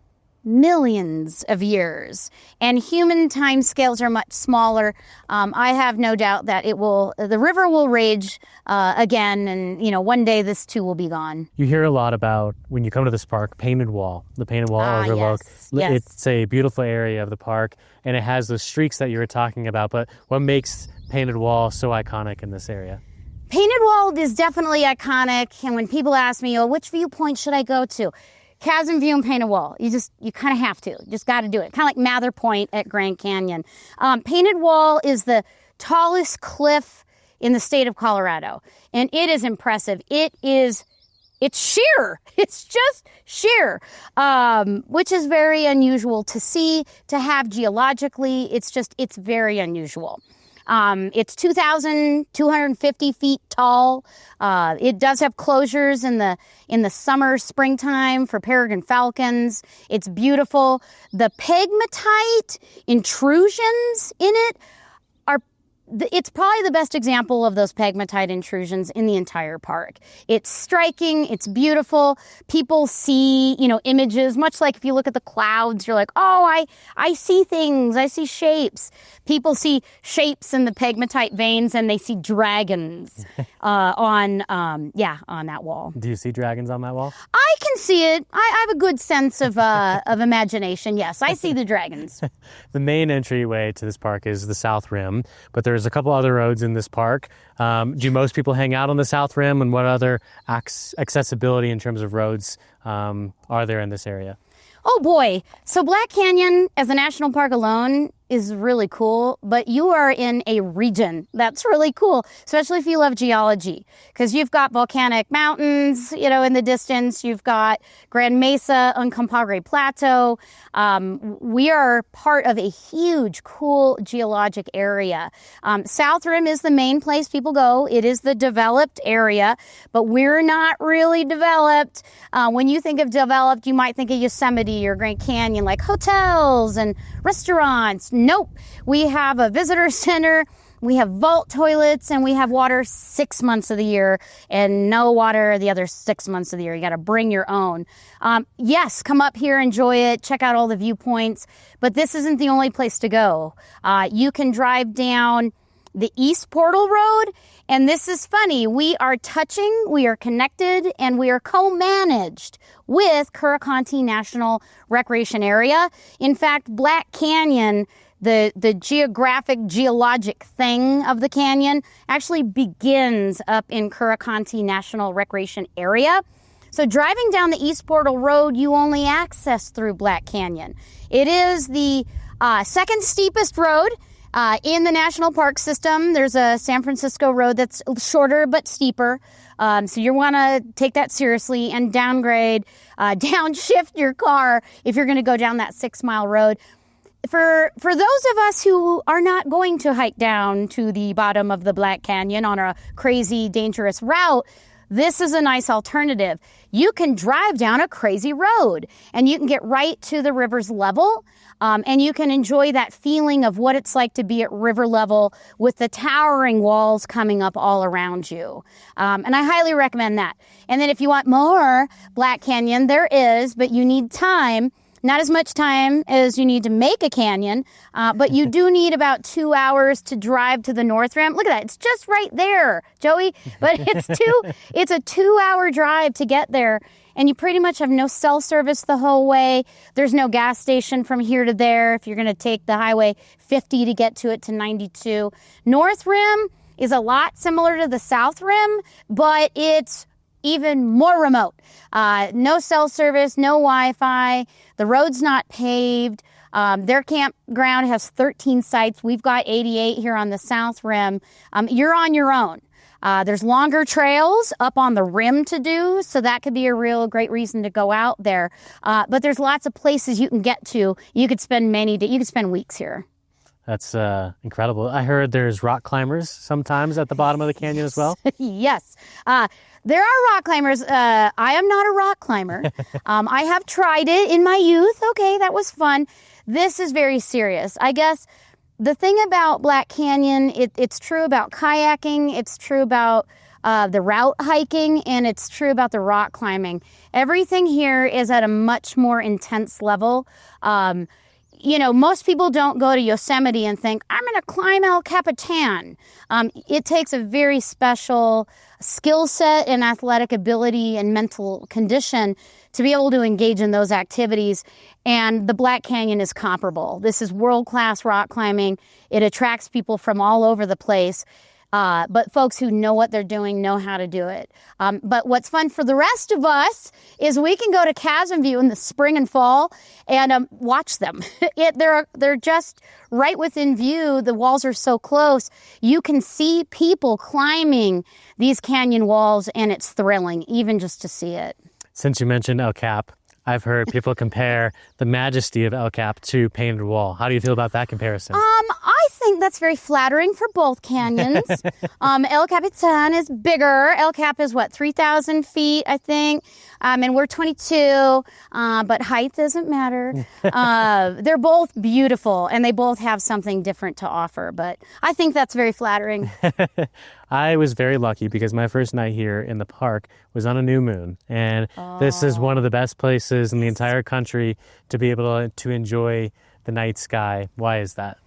millions of years, and human time scales are much smaller. I have no doubt that the river will rage again, and one day this too will be gone. You hear a lot about, when you come to this park, Painted Wall, the Painted Wall Overlook. Yes. It's a beautiful area of the park, and it has those streaks that you were talking about. But what makes Painted Wall so iconic in this area? Painted Wall is definitely iconic, and when people ask me, which viewpoint should I go to? Chasm View and Painted Wall. You kind of have to. You just got to do it. Kind of like Mather Point at Grand Canyon. Painted Wall is the tallest cliff in the state of Colorado, and it is impressive. It's sheer. It's just sheer, which is very unusual to see, to have geologically. It's very unusual. It's 2,250 feet tall. It does have closures in the summer, springtime for peregrine falcons. It's beautiful. The pegmatite intrusions in it it's probably the best example of those pegmatite intrusions in the entire park. It's striking. It's beautiful. People see, images, much like if you look at the clouds, you're like, oh, I see things. I see shapes. People see shapes in the pegmatite veins, and they see dragons on that wall. Do you see dragons on that wall? I can see it. I have a good sense of imagination. Yes, I see the dragons. The main entryway to this park is the South Rim, but there's a couple other roads in this park. Do most people hang out on the South Rim, and what other accessibility in terms of roads are there in this area? Oh boy. So Black Canyon as a national park alone is really cool, but you are in a region that's really cool, especially if you love geology, because you've got volcanic mountains, in the distance. You've got Grand Mesa, Uncompahgre Plateau. We are part of a huge, cool geologic area. South Rim is the main place people go. It is the developed area, but we're not really developed. When you think of developed, you might think of Yosemite or Grand Canyon, like hotels and restaurants. Nope. We have a visitor center, we have vault toilets, and we have water 6 months of the year and no water the other 6 months of the year. You got to bring your own. Yes, come up here, enjoy it, check out all the viewpoints, but this isn't the only place to go. You can drive down the East Portal Road, and this is funny. We are connected, and we are co-managed with Curricanti National Recreation Area. In fact, Black Canyon, the geologic thing of the canyon, actually begins up in Curricanti National Recreation Area. So driving down the East Portal Road, you only access through Black Canyon. It is the second steepest road in the national park system. There's a San Francisco road that's shorter but steeper. So you want to take that seriously and downshift your car if you're going to go down that 6-mile road. For those of us who are not going to hike down to the bottom of the Black Canyon on a crazy, dangerous route, this is a nice alternative. You can drive down a crazy road, and you can get right to the river's level, and you can enjoy that feeling of what it's like to be at river level with the towering walls coming up all around you. And I highly recommend that. And then if you want more Black Canyon, there is, but you need time. Not as much time as you need to make a canyon, but you do need about 2 hours to drive to the North Rim. Look at that. It's just right there, Joey. But it's a 2-hour drive to get there. And you pretty much have no cell service the whole way. There's no gas station from here to there if you're going to take the Highway 50 to get to it to 92. North Rim is a lot similar to the South Rim, but it's even more remote. No cell service, no Wi-Fi. The road's not paved. Their campground has 13 sites. We've got 88 here on the South Rim. You're on your own. There's longer trails up on the rim to do, so that could be a real great reason to go out there. But there's lots of places you can get to. You could spend weeks here. That's incredible. I heard there's rock climbers sometimes at the bottom of the canyon as well. Yes. There are rock climbers. I am not a rock climber. I have tried it in my youth. Okay, that was fun. This is very serious. I guess the thing about Black Canyon, it's true about kayaking, it's true about the route hiking, and it's true about the rock climbing. Everything here is at a much more intense level. Most people don't go to Yosemite and think, I'm going to climb El Capitan. It takes a very special skill set and athletic ability and mental condition to be able to engage in those activities. And the Black Canyon is comparable. This is world-class rock climbing. It attracts people from all over the place. But folks who know what they're doing know how to do it. But what's fun for the rest of us is we can go to Chasm View in the spring and fall and watch them. They're just right within view. The walls are so close. You can see people climbing these canyon walls, and it's thrilling, even just to see it. Since you mentioned El Cap, I've heard people compare the majesty of El Cap to Painted Wall. How do you feel about that comparison? I think that's very flattering for both canyons. El Capitan is bigger. El Cap is what, 3,000 feet, I think. And we're 22, but height doesn't matter. They're both beautiful, and they both have something different to offer. But I think that's very flattering. I was very lucky because my first night here in the park was on a new moon. And this is one of the best places in the entire country to be able to enjoy the night sky. Why is that?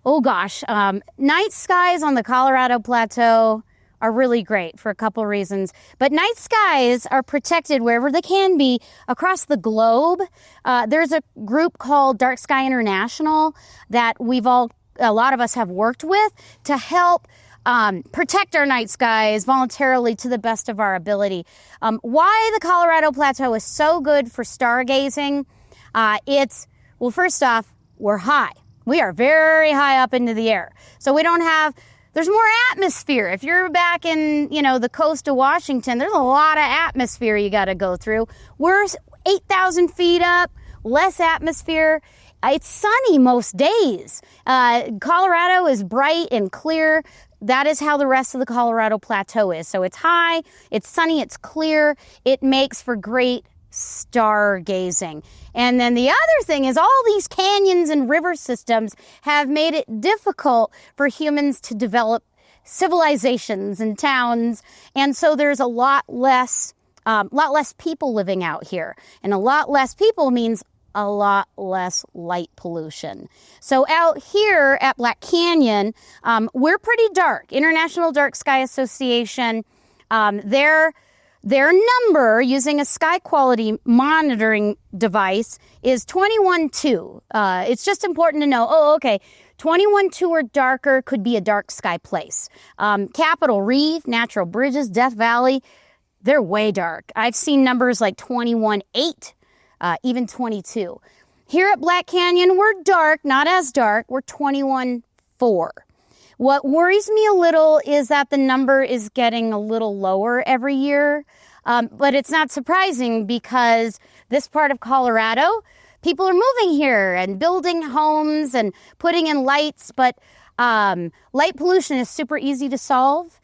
Oh, gosh. Night skies on the Colorado Plateau are really great for a couple reasons. But night skies are protected wherever they can be across the globe. There's a group called Dark Sky International that a lot of us have worked with to help protect our night skies voluntarily to the best of our ability. Why the Colorado Plateau is so good for stargazing, well, first off, we're high. We are very high up into the air. So there's more atmosphere. If you're back in, the coast of Washington, there's a lot of atmosphere you got to go through. We're 8,000 feet up, less atmosphere. It's sunny most days. Colorado is bright and clear. That is how the rest of the Colorado Plateau is. So it's high, it's sunny, it's clear. It makes for great stargazing. And then the other thing is all these canyons and river systems have made it difficult for humans to develop civilizations and towns. And so there's a lot less people living out here. And a lot less people means a lot less light pollution. So out here at Black Canyon, we're pretty dark. International Dark Sky Association, their number using a sky quality monitoring device is 21.2. It's just important to know, 21.2 or darker could be a dark sky place. Capitol Reef, Natural Bridges, Death Valley, they're way dark. I've seen numbers like 21.8. Even 22. Here at Black Canyon, we're dark, not as dark. We're 21.4. What worries me a little is that the number is getting a little lower every year. But it's not surprising because this part of Colorado, people are moving here and building homes and putting in lights. But light pollution is super easy to solve.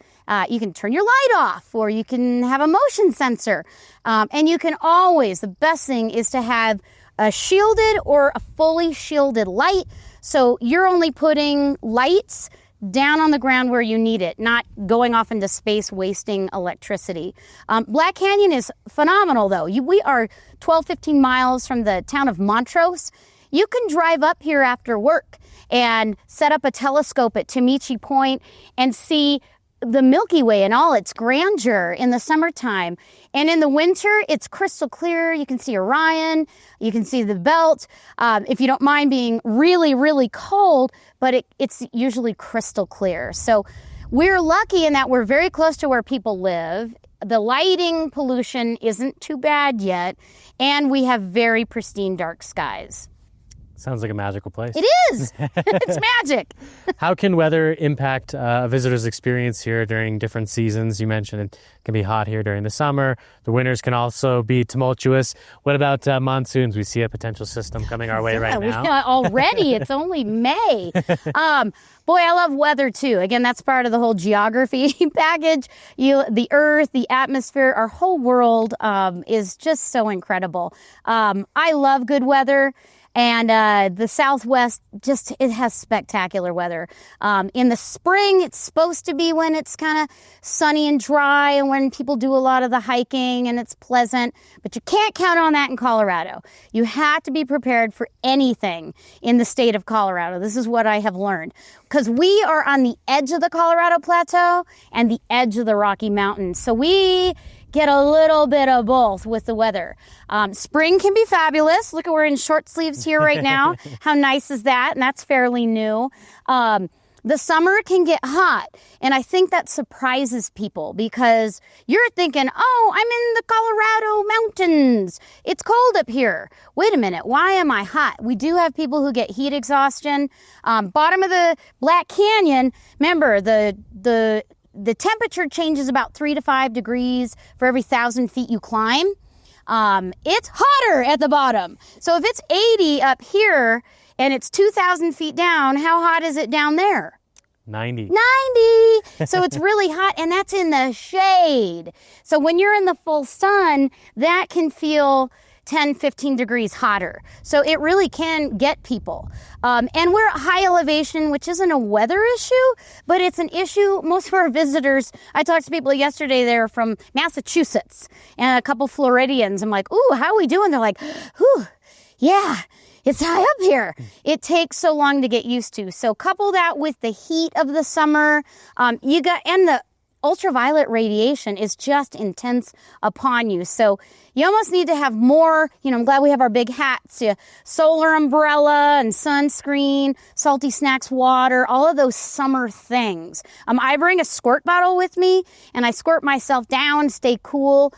You can turn your light off, or you can have a motion sensor. And you can always, the best thing is to have a shielded or a fully shielded light. So you're only putting lights down on the ground where you need it, not going off into space wasting electricity. Black Canyon is phenomenal, though. We are 15 miles from the town of Montrose. You can drive up here after work and set up a telescope at Tamichi Point and see the Milky Way in all its grandeur in the summertime. And in the winter, it's crystal clear. You can see Orion. You can see the belt. If you don't mind being really, really cold, but it's usually crystal clear. So we're lucky in that we're very close to where people live. The lighting pollution isn't too bad yet. And we have very pristine dark skies. Sounds like a magical place. It is. It's magic. How can weather impact a visitor's experience here during different seasons? You mentioned it can be hot here during the summer. The winters can also be tumultuous. What about monsoons? We see a potential system coming our way right now. Already. It's only May. Boy, I love weather too. Again, that's part of the whole geography package. The earth, the atmosphere, our whole world is just so incredible. I love good weather. And the Southwest, it has spectacular weather. In the spring, it's supposed to be when it's kind of sunny and dry and when people do a lot of the hiking and it's pleasant. But you can't count on that in Colorado. You have to be prepared for anything in the state of Colorado. This is what I have learned. Because we are on the edge of the Colorado Plateau and the edge of the Rocky Mountains. So we get a little bit of both with the weather. Spring can be fabulous. Look, we're in short sleeves here right now. How nice is that? And that's fairly new. The summer can get hot. And I think that surprises people because you're thinking, oh, I'm in the Colorado mountains. It's cold up here. Wait a minute. Why am I hot? We do have people who get heat exhaustion. Bottom of the Black Canyon, remember, the temperature changes about 3 to 5 degrees for every 1,000 feet you climb. it's hotter at the bottom. So if it's 80 up here and it's 2,000 feet down, how hot is it down there? 90. 90. So it's really hot, and that's in the shade. So when you're in the full sun, that can feel 10, 15 degrees hotter. So it really can get people. And we're at high elevation, which isn't a weather issue, but it's an issue. Most of our visitors, I talked to people yesterday, they're from Massachusetts and a couple Floridians. I'm like, ooh, how are we doing? They're like, whew, yeah, it's high up here. It takes so long to get used to. So couple that with the heat of the summer, and the ultraviolet radiation is just intense upon you. So you almost need to have more, I'm glad we have our big hats, solar umbrella and sunscreen, salty snacks, water, all of those summer things. I bring a squirt bottle with me and I squirt myself down, stay cool,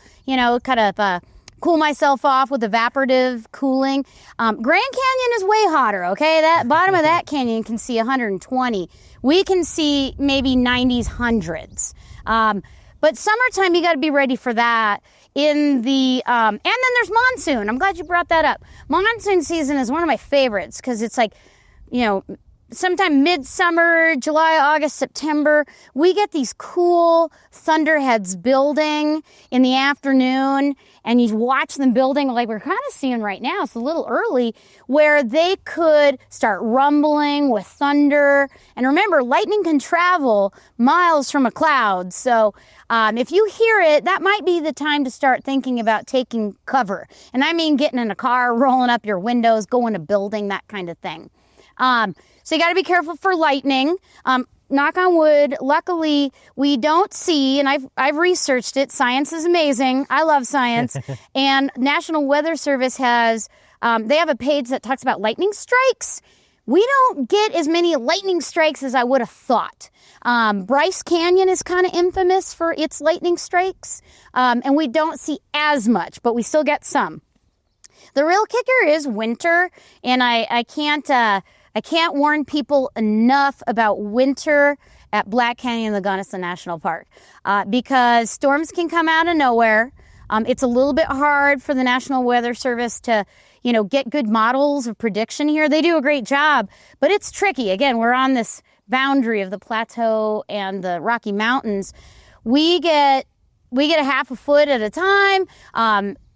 cool myself off with evaporative cooling. Grand Canyon is way hotter, okay? That bottom of that canyon can see 120. We can see maybe 90s, hundreds. But summertime, you got to be ready for that. And then there's monsoon. I'm glad you brought that up. Monsoon season is one of my favorites because it's like, sometime midsummer, July, August, September, we get these cool thunderheads building in the afternoon, and you watch them building like we're kind of seeing right now. It's a little early, where they could start rumbling with thunder. And remember, lightning can travel miles from a cloud. So if you hear it, that might be the time to start thinking about taking cover. And I mean getting in a car, rolling up your windows, going to building, that kind of thing. So you got to be careful for lightning. Knock on wood. Luckily, we don't see, and I've researched it. Science is amazing. I love science. And National Weather Service has, they have a page that talks about lightning strikes. We don't get as many lightning strikes as I would have thought. Bryce Canyon is kind of infamous for its lightning strikes. And we don't see as much, but we still get some. The real kicker is winter, and I can't warn people enough about winter at Black Canyon, the Gunnison National Park, because storms can come out of nowhere. It's a little bit hard for the National Weather Service to, get good models of prediction here. They do a great job, but it's tricky. Again, we're on this boundary of the plateau and the Rocky Mountains. We get a half a foot at a time.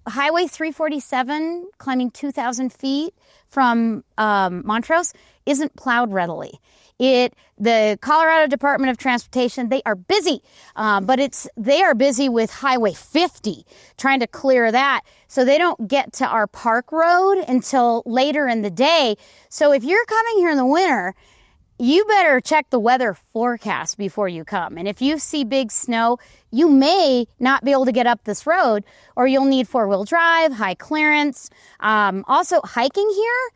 Highway 347, climbing 2,000 feet from Montrose, isn't plowed readily. The Colorado Department of Transportation, they are busy, but they are busy with Highway 50, trying to clear that, so they don't get to our park road until later in the day. So if you're coming here in the winter, you better check the weather forecast before you come. And if you see big snow, you may not be able to get up this road, or you'll need four-wheel drive, high clearance. Also, hiking here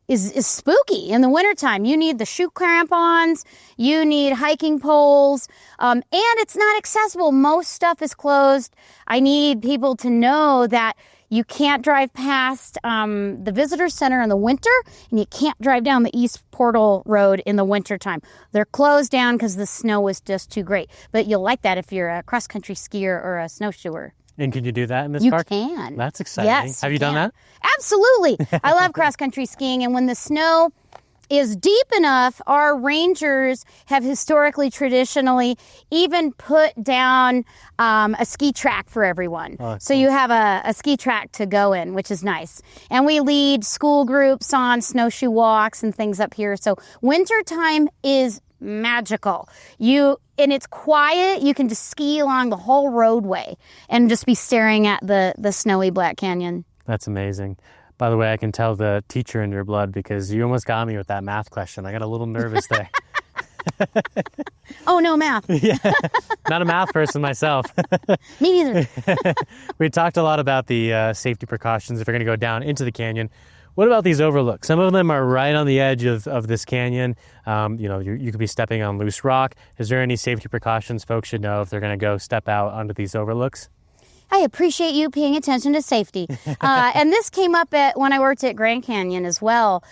is spooky in the wintertime. You need the shoe crampons, you need hiking poles, and it's not accessible. Most stuff is closed. I need people to know that you can't drive past the visitor center in the winter, and you can't drive down the East Portal Road in the wintertime. They're closed down because the snow is just too great. But you'll like that if you're a cross-country skier or a snowshoer. And can you do that in this you park? You can. That's exciting. Yes, Have you done that? Absolutely. I love cross-country skiing, and when the snow is deep enough, our rangers have traditionally even put down a ski track for everyone. Oh, so cool. You have a ski track to go in, which is nice. And we lead school groups on snowshoe walks and things up here. So wintertime is magical. And it's quiet. You can just ski along the whole roadway and just be staring at the snowy Black Canyon. That's amazing. By the way, I can tell the teacher in your blood because you almost got me with that math question. I got a little nervous there. Oh, no math. Yeah, not a math person myself. Me neither. We talked a lot about the safety precautions if you're going to go down into the canyon. What about these overlooks? Some of them are right on the edge of this canyon. You could be stepping on loose rock. Is there any safety precautions folks should know if they're going to go step out onto these overlooks? I appreciate you paying attention to safety. And this came up when I worked at Grand Canyon as well.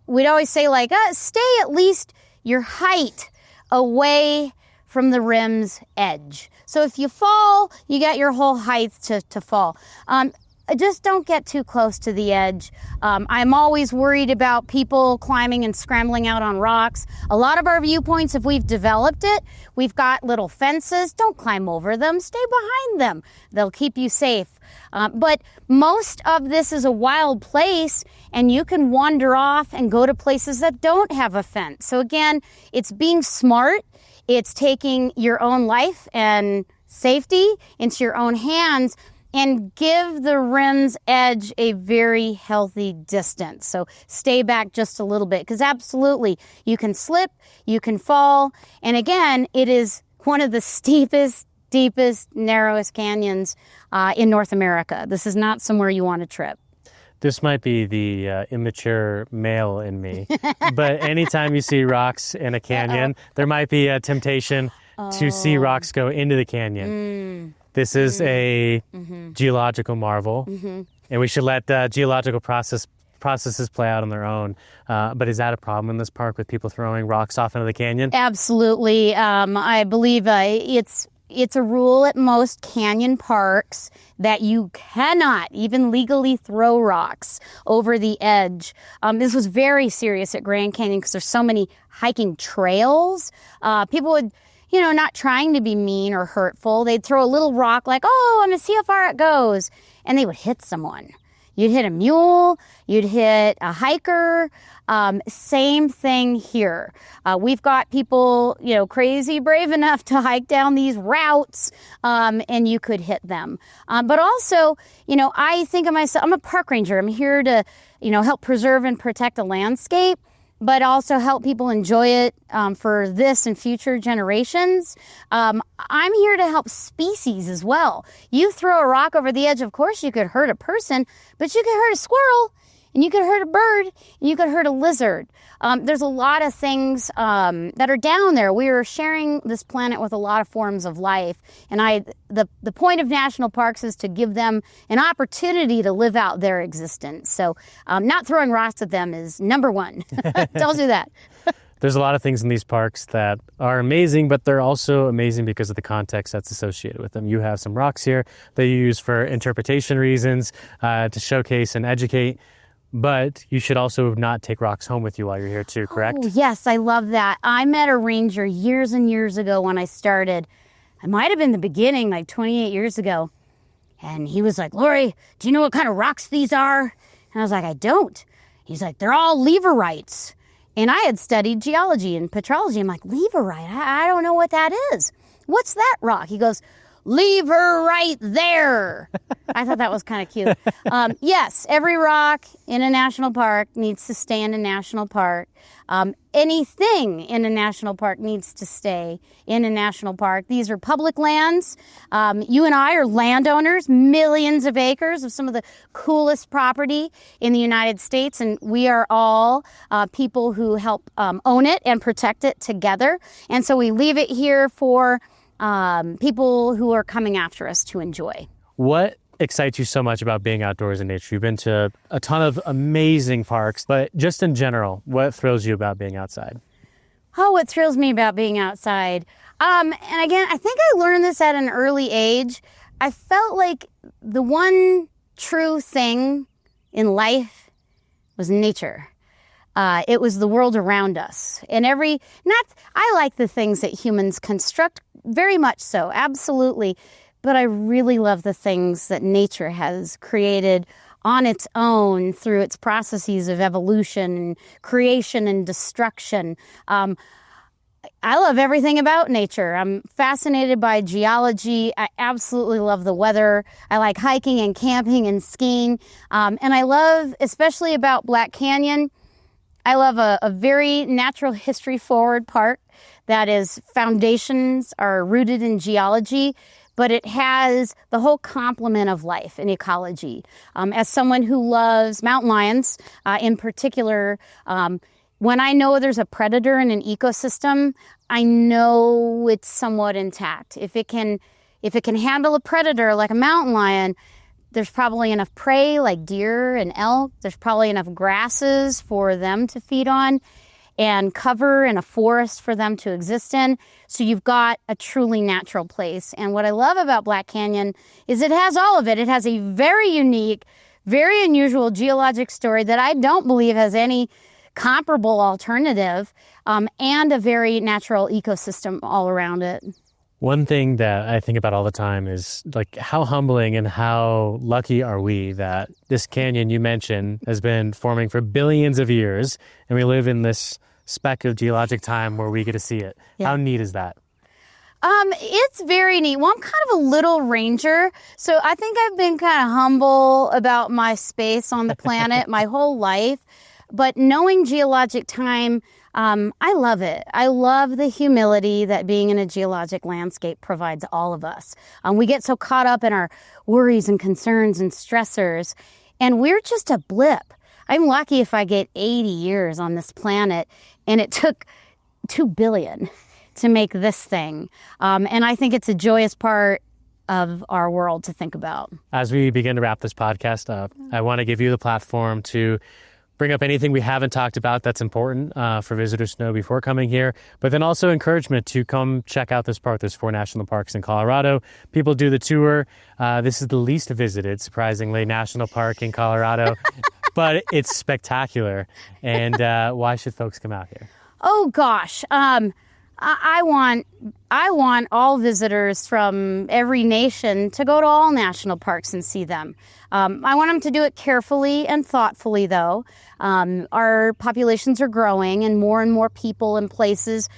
We'd always say, stay at least your height away from the rim's edge. So if you fall, you got your whole height to fall. just don't get too close to the edge. I'm always worried about people climbing and scrambling out on rocks. A lot of our viewpoints, if we've developed it, we've got little fences. Don't climb over them. Stay behind them. They'll keep you safe. But most of this is a wild place, and you can wander off and go to places that don't have a fence. So again, it's being smart. It's taking your own life and safety into your own hands, and give the rim's edge a very healthy distance. So stay back just a little bit, because absolutely you can slip, you can fall. And again, it is one of the steepest, deepest, narrowest canyons in North America. This is not somewhere you want to trip. This might be the immature male in me, but anytime you see rocks in a canyon, there might be a temptation to see rocks go into the canyon. This is a geological marvel, and we should let geological processes play out on their own. But is that a problem in this park with people throwing rocks off into the canyon? Absolutely. I believe it's a rule at most canyon parks that you cannot even legally throw rocks over the edge. This was very serious at Grand Canyon because there's so many hiking trails. People would, not trying to be mean or hurtful. They'd throw a little rock like, oh, I'm going to see how far it goes. And they would hit someone. You'd hit a mule, you'd hit a hiker. Same thing here. We've got people, crazy brave enough to hike down these routes, and you could hit them. But also, I think of myself, I'm a park ranger. I'm here to, help preserve and protect the landscape, but also help people enjoy it for this and future generations. I'm here to help species as well. You throw a rock over the edge, of course you could hurt a person, but you could hurt a squirrel, and you could hurt a bird, and you could hurt a lizard. There's a lot of things that are down there. We are sharing this planet with a lot of forms of life. And the point of national parks is to give them an opportunity to live out their existence. So not throwing rocks at them is number one. Tells you that. There's a lot of things in these parks that are amazing, but they're also amazing because of the context that's associated with them. You have some rocks here that you use for interpretation reasons, to showcase and educate. But you should also not take rocks home with you while you're here too, correct? Oh, yes, I love that. I met a ranger years and years ago when I started. It might have been the beginning, like 28 years ago. And he was like, Lori, do you know what kind of rocks these are? And I was like, I don't. He's like, they're all leverrites. And I had studied geology and petrology. I'm like, leverite? I don't know what that is. What's that rock? He goes, leave her right there. I thought that was kind of cute. Yes, every rock in a national park needs to stay in a national park. Anything in a national park needs to stay in a national park. These are public lands. You and I are landowners, millions of acres of some of the coolest property in the United States, and we are all people who help own it and protect it together. And so we leave it here for people who are coming after us to enjoy. What excites you so much about being outdoors in nature? You've been to a ton of amazing parks, but just in general, what thrills you about being outside? Oh, what thrills me about being outside? And again, I think I learned this at an early age. I felt like the one true thing in life was nature. It was the world around us. And I like the things that humans construct, very much so, absolutely. But I really love the things that nature has created on its own through its processes of evolution and creation and destruction. I love everything about nature. I'm fascinated by geology. I absolutely love the weather. I like hiking and camping and skiing. And I love, especially about Black Canyon, I love a very natural history forward park that is foundations are rooted in geology, but it has the whole complement of life and ecology. As someone who loves mountain lions in particular, when I know there's a predator in an ecosystem, I know it's somewhat intact. If it can handle a predator like a mountain lion, there's probably enough prey like deer and elk. There's probably enough grasses for them to feed on. and cover and a forest for them to exist in. So you've got a truly natural place. And what I love about Black Canyon is it has all of it. It has a very unique, very unusual geologic story that I don't believe has any comparable alternative, and a very natural ecosystem all around it. One thing that I think about all the time is like how humbling and how lucky are we that this canyon you mentioned has been forming for billions of years, and we live in this speck of geologic time where we get to see it. Yeah. How neat is that? It's very neat. Well, I'm kind of a little ranger, so I think I've been kind of humble about my space on the planet my whole life. But knowing geologic time, I love it. I love the humility that being in a geologic landscape provides all of us. We get so caught up in our worries and concerns and stressors, and we're just a blip. I'm lucky if I get 80 years on this planet, and it took 2 billion to make this thing. And I think it's a joyous part of our world to think about. As we begin to wrap this podcast up, I want to give you the platform to bring up anything we haven't talked about that's important for visitors to know before coming here, but then also encouragement to come check out this park. There's 4 national parks in Colorado. People do the tour. This is the least visited, surprisingly, national park in Colorado, but it's spectacular. And why should folks come out here? Oh, gosh. I want all visitors from every nation to go to all national parks and see them. I want them to do it carefully and thoughtfully, though. Our populations are growing, and more people and places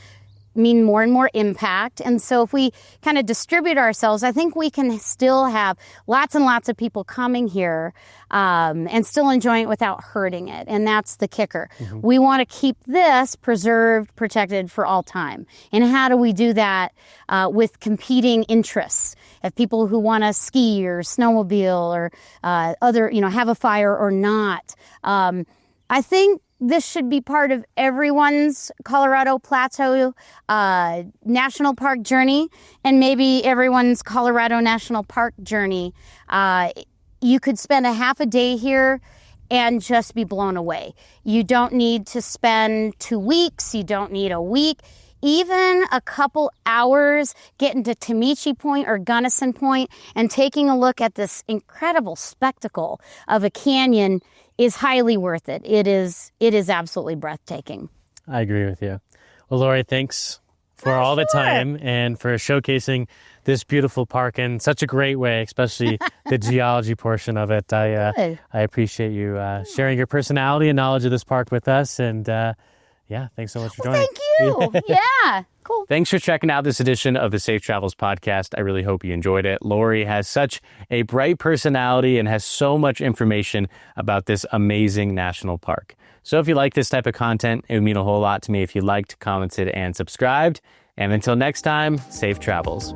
mean more and more impact. And so if we kind of distribute ourselves, I think we can still have lots and lots of people coming here and still enjoying it without hurting it. And that's the kicker. Mm-hmm. We want to keep this preserved, protected for all time. And how do we do that with competing interests? If people who want to ski or snowmobile or have a fire or not. I think this should be part of everyone's Colorado Plateau National Park journey, and maybe everyone's Colorado National Park journey. You could spend a half a day here and just be blown away. You don't need to spend 2 weeks. You don't need a week. Even a couple hours getting to Tamichi Point or Gunnison Point and taking a look at this incredible spectacle of a canyon is highly worth it. It is absolutely breathtaking. I agree with you. Well, Lori, thanks for all the time and for showcasing this beautiful park in such a great way, especially the geology portion of it. I appreciate you sharing your personality and knowledge of this park with us. And thanks so much for joining. Thank you. Yeah, cool. Thanks for checking out this edition of the Safe Travels podcast. I really hope you enjoyed it. Lori has such a bright personality and has so much information about this amazing national park. So if you like this type of content, it would mean a whole lot to me if you liked, commented, and subscribed. And until next time, safe travels.